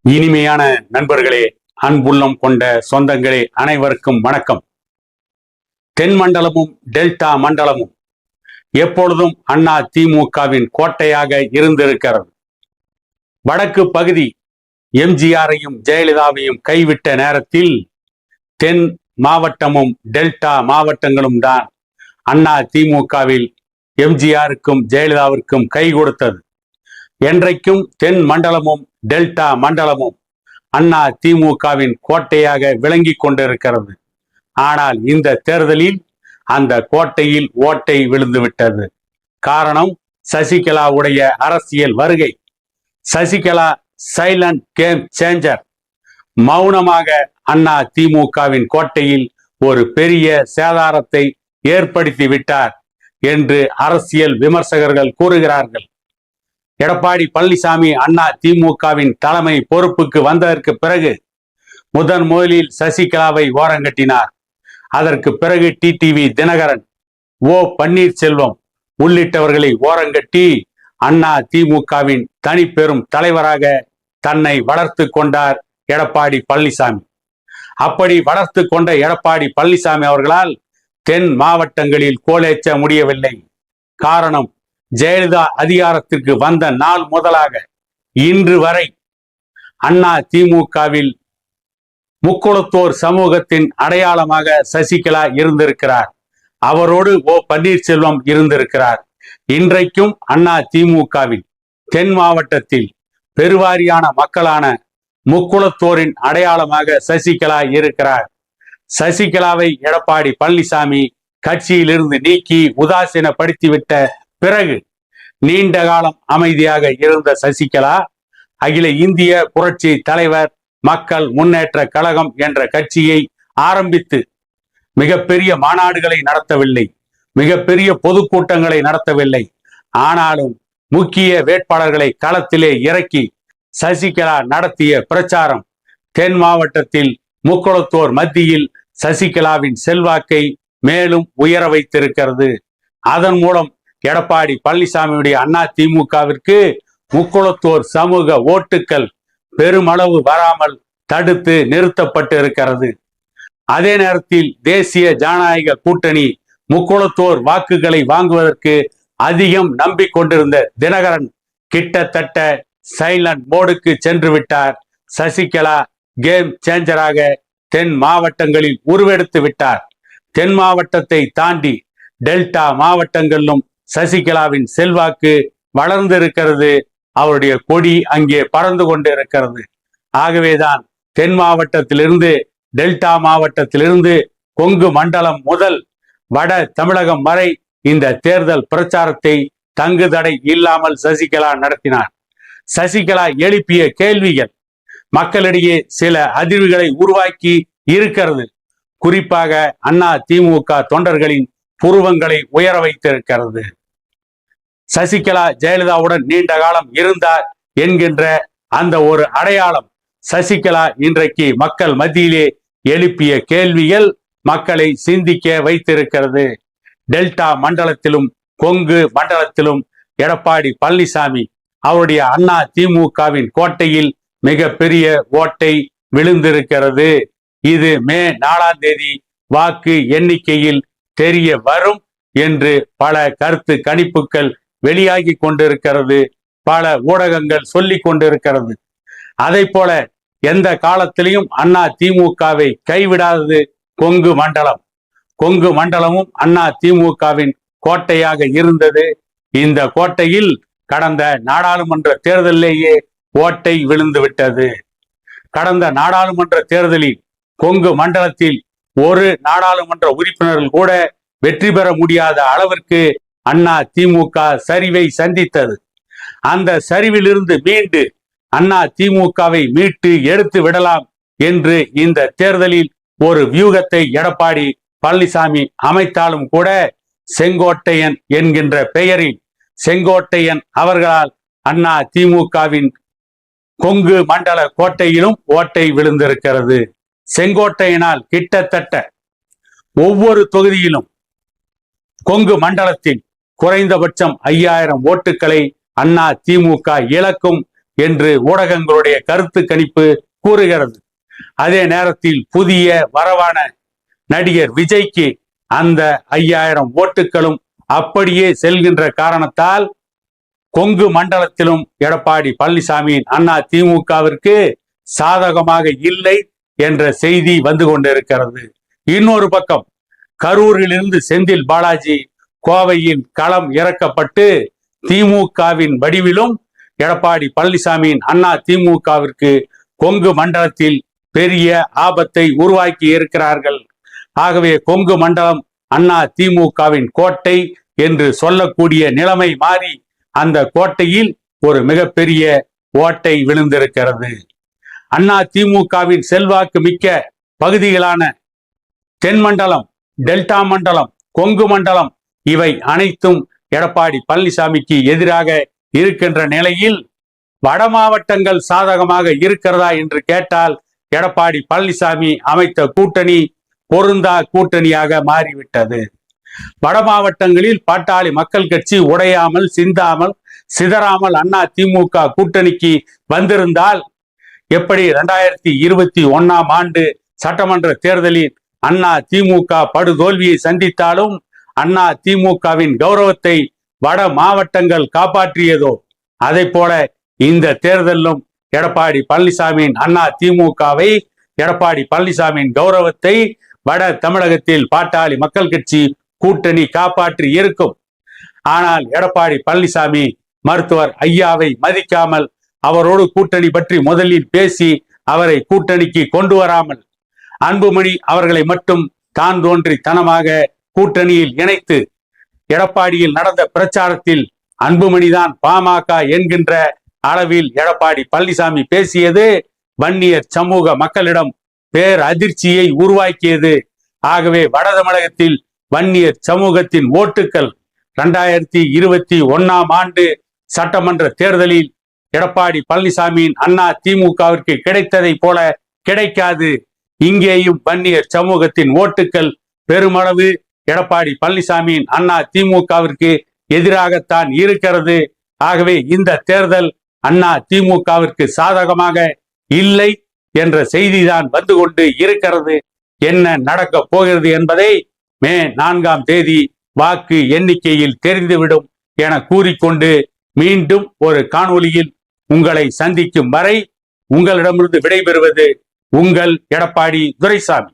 இனிமையான நண்பர்களே, அன்புள்ளம் கொண்ட சொந்தங்களே, அனைவருக்கும் வணக்கம். தென் மண்டலமும் டெல்டா மண்டலமும் எப்பொழுதும் அண்ணா திமுகவின் கோட்டையாக இருந்திருக்கிறது. வடக்கு பகுதி எம்ஜிஆரையும் ஜெயலலிதாவையும் கைவிட்ட நேரத்தில் தென் மாவட்டமும் டெல்டா மாவட்டங்களும் தான் அண்ணா திமுகவில் எம்ஜிஆருக்கும் ஜெயலலிதாவிற்கும் கை கொடுத்தது. என்றைக்கும் தென் மண்டலமும் டெல்டா மண்டலமும் அண்ணா திமுகவின் கோட்டையாக விளங்கி கொண்டிருக்கிறது. ஆனால் இந்த தேர்தலில் அந்த கோட்டையில் ஓட்டை விழுந்துவிட்டது. காரணம் சசிகலாவுடைய அரசியல் வருகை. Sasikala silent game changer. மௌனமாக அண்ணா திமுகவின் கோட்டையில் ஒரு பெரிய சேதாரத்தை ஏற்படுத்தி விட்டார் என்று அரசியல் விமர்சகர்கள் கூறுகிறார்கள். எடப்பாடி பழனிசாமி அண்ணா திமுகவின் தலைமை பொறுப்புக்கு வந்ததற்கு பிறகு முதலில் சசிகலாவை ஓரங்கட்டினார். அதற்கு பிறகு டிடிவி தினகரன், ஓ பன்னீர்செல்வம் உள்ளிட்டவர்களை ஓரங்கட்டி அண்ணா திமுகவின் தனி பெரும் தலைவராக தன்னை வளர்த்து கொண்டார் எடப்பாடி பழனிசாமி. அப்படி வளர்த்து கொண்ட எடப்பாடி பழனிசாமி அவர்களால் தென் மாவட்டங்களில் கோலேற்ற முடியவில்லை. காரணம், ஜெயலலிதா அதிகாரத்திற்கு வந்த நாள் முதலாக இன்று வரை அண்ணா திமுகவில் முக்குளத்தோர் சமூகத்தின் அடையாளமாக சசிகலா இருந்திருக்கிறார். அவரோடு ஓ பன்னீர்செல்வம் இருந்திருக்கிறார். இன்றைக்கும் அண்ணா திமுகவில் தென் மாவட்டத்தில் பெருவாரியான மக்களான முக்குளத்தோரின் அடையாளமாக சசிகலா இருக்கிறார். சசிகலாவை எடப்பாடி பழனிசாமி கட்சியிலிருந்து நீக்கி உதாசீனப்படுத்திவிட்ட பிறகு நீண்ட காலம் அமைதியாக இருந்த சசிகலா அகில இந்திய புரட்சி தலைவர் மக்கள் முன்னேற்ற கழகம் என்ற கட்சியை ஆரம்பித்து மிகப்பெரிய மாநாடுகளை நடத்தவில்லை, மிகப்பெரிய பொதுக்கூட்டங்களை நடத்தவில்லை. ஆனாலும் முக்கிய வேட்பாளர்களை களத்திலே இறக்கி சசிகலா நடத்திய பிரச்சாரம் தென் மாவட்டத்தில் முக்குளத்தோர் மத்தியில் சசிகலாவின் செல்வாக்கை மேலும் உயர வைத்திருக்கிறது. அதன் மூலம் எடப்பாடி பழனிசாமியுடைய அண்ணா திமுகவிற்கு முக்குளத்தோர் சமூக ஓட்டுக்கள் பெருமளவு வராமல் தடுத்து நிறுத்தப்பட்டு இருக்கிறது. அதே நேரத்தில் தேசிய ஜனநாயக கூட்டணி முக்குளத்தோர் வாக்குகளை வாங்குவதற்கு அதிகம் நம்பிக்கொண்டிருந்த தினகரன் கிட்டத்தட்ட சைலண்ட் மோடுக்கு சென்று விட்டார். சசிகலா கேம் சேஞ்சராக தென் மாவட்டங்களில் உருவெடுத்து விட்டார். தென் மாவட்டத்தை தாண்டி டெல்டா மாவட்டங்களிலும் சசிகலாவின் செல்வாக்கு வளர்ந்திருக்கிறது. அவருடைய கொடி அங்கே பறந்து கொண்டு இருக்கிறது. ஆகவேதான் தென் மாவட்டத்திலிருந்து டெல்டா மாவட்டத்திலிருந்து கொங்கு மண்டலம் முதல் வட தமிழகம் வரை இந்த தேர்தல் பிரச்சாரத்தை தங்கு தடை இல்லாமல் சசிகலா நடத்தினார். சசிகலா எழுப்பிய கேள்விகள் மக்களிடையே சில அதிர்வுகளை உருவாக்கி இருக்கிறது. குறிப்பாக அண்ணா திமுக தொண்டர்களின் புருவங்களை உயர வைத்திருக்கிறது. சசிகலா ஜெயலலிதாவுடன் நீண்ட காலம் இருந்தார் என்கின்ற அந்த ஒரு அடையாளம் சசிகலா இன்றைக்கு மக்கள் மத்தியிலே எழுப்பிய கேள்விகள் மக்களை சிந்திக்க வைத்திருக்கிறது. டெல்டா மண்டலத்திலும் கொங்கு மண்டலத்திலும் எடப்பாடி பழனிசாமி அவருடைய அண்ணா திமுகவின் கோட்டையில் மிக பெரிய ஓட்டை விழுந்திருக்கிறது. இது மே 4ஆம் தேதி வாக்கு எண்ணிக்கையில் தெரிய வரும் என்று பல கருத்து கணிப்புகள் வெளியாகி கொண்டிருக்கிறது. பல ஊடகங்கள் சொல்லி கொண்டிருக்கிறது. அதை போல எந்த காலத்திலையும் அண்ணா திமுகவை கைவிடாதது கொங்கு மண்டலம். கொங்கு மண்டலமும் அண்ணா திமுகவின் கோட்டையாக இருந்தது. இந்த கோட்டையில் கடந்த நாடாளுமன்ற தேர்தலிலேயே ஓட்டை விழுந்து விட்டது. கடந்த நாடாளுமன்ற தேர்தலில் கொங்கு மண்டலத்தில் ஒரு நாடாளுமன்ற உறுப்பினர்கள் கூட வெற்றி பெற முடியாத அளவிற்கு அண்ணா திமுக சரிவை சந்தித்தது. அந்த சரிவிலிருந்து மீண்டு அண்ணா திமுகவை மீட்டு எடுத்து விடலாம் என்று இந்த தேர்தலில் ஒரு வியூகத்தை எடப்பாடி பழனிசாமி அமைத்தாலும் கூட செங்கோட்டையன் என்கின்ற பெயரில் செங்கோட்டையன் அவர்களால் அண்ணா திமுகவின் கொங்கு மண்டல கோட்டையிலும் ஓட்டை விழுந்திருக்கிறது. செங்கோட்டையனால் கிட்டத்தட்ட ஒவ்வொரு தொகுதியிலும் கொங்கு மண்டலத்தில் குறைந்தபட்சம் 5000 ஓட்டுக்களை அண்ணா திமுக இழக்கும் என்று ஊடகங்களுடைய கருத்து கணிப்பு கூறுகிறது. அதே நேரத்தில் புதிய வரவான நடிகர் விஜய்க்கு அந்த 5000 ஓட்டுகளும் அப்படியே செல்கின்ற காரணத்தால் கொங்கு மண்டலத்திலும் எடப்பாடி பழனிசாமியின் அண்ணா திமுகவிற்கு சாதகமாக இல்லை என்ற செய்தி வந்து கொண்டிருக்கிறது. இன்னொரு பக்கம் கரூரிலிருந்து செந்தில் பாலாஜி கோவையில் களம் இறக்கப்பட்டு திமுகவின் வடிவிலும் எடப்பாடி பழனிசாமியின் அண்ணா திமுகவிற்கு கொங்கு மண்டலத்தில் பெரிய ஆபத்தை உருவாக்கி இருக்கிறார்கள். ஆகவே கொங்கு மண்டலம் அண்ணா திமுகவின் கோட்டை என்று சொல்லக்கூடிய நிலைமை மாறி அந்த கோட்டையில் ஒரு மிகப்பெரிய ஓட்டை விழுந்திருக்கிறது. அண்ணா திமுகவின் செல்வாக்கு மிக்க பகுதிகளான தென் மண்டலம், டெல்டா மண்டலம், கொங்கு மண்டலம் இவை அனைத்தும் எடப்பாடி பழனிசாமிக்கு எதிராக இருக்கின்ற நிலையில் வட மாவட்டங்கள் சாதகமாக இருக்கிறதா என்று கேட்டால் எடப்பாடி பழனிசாமி அமைத்த கூட்டணி பொருந்தா கூட்டணியாக மாறிவிட்டது. வட மாவட்டங்களில் பாட்டாளி மக்கள் கட்சி உடையாமல் சிதறாமல் அண்ணா திமுக கூட்டணிக்கு வந்திருந்தால் எப்படி 2021ஆம் ஆண்டு சட்டமன்ற தேர்தலில் அண்ணா திமுக படுதோல்வியை சந்தித்தாலும் அண்ணா திமுகவின் கௌரவத்தை வட மாவட்டங்கள் காப்பாற்றியதோ அதை போல இந்த தேர்தலிலும் எடப்பாடி பழனிசாமியின் அண்ணா திமுகவை, எடப்பாடி பழனிசாமியின் கௌரவத்தை வட தமிழகத்தில் பாட்டாளி மக்கள் கட்சி கூட்டணி காப்பாற்றி இருக்கும். ஆனால் எடப்பாடி பழனிசாமி மருத்துவர் ஐயாவை மதிக்காமல் அவரோடு கூட்டணி பற்றி முதலில் பேசி அவரை கூட்டணிக்கு கொண்டு வராமல் அன்புமணி அவர்களை மட்டும் தான் தோன்றித்தனமாக கூட்டணியில் இணைத்து எடப்பாடியில் நடந்த பிரச்சாரத்தில் அன்புமணிதான் பாமக என்கின்ற அளவில் எடப்பாடி பழனிசாமி பேசியது வன்னியர் சமூக மக்களிடம் பேர் அதிர்ச்சியை உருவாக்கியது. ஆகவே வட தமிழகத்தில் வன்னியர் சமூகத்தின் ஓட்டுக்கள் 2021ஆம் ஆண்டு சட்டமன்ற தேர்தலில் எடப்பாடி பழனிசாமியின் அண்ணா திமுகவிற்கு கிடைத்ததை போல கிடைக்காது. இங்கேயும் வன்னியர் சமூகத்தின் ஓட்டுக்கள் பெருமளவு எடப்பாடி பழனிசாமியின் அண்ணா திமுகவிற்கு எதிராகத்தான் இருக்கிறது. ஆகவே இந்த தேர்தல் அண்ணா திமுகவிற்கு சாதகமாக இல்லை என்ற செய்திதான் வந்து கொண்டு இருக்கிறது. என்ன நடக்க போகிறது என்பதை மே 4ஆம் தேதி வாக்கு எண்ணிக்கையில் தெரிந்துவிடும் என கூறிக்கொண்டு மீண்டும் ஒரு காணொளியில் உங்களை சந்திக்கும் வரை உங்களிடமிருந்து விடைபெறுவது உங்கள் எடப்பாடி துரைசாமி.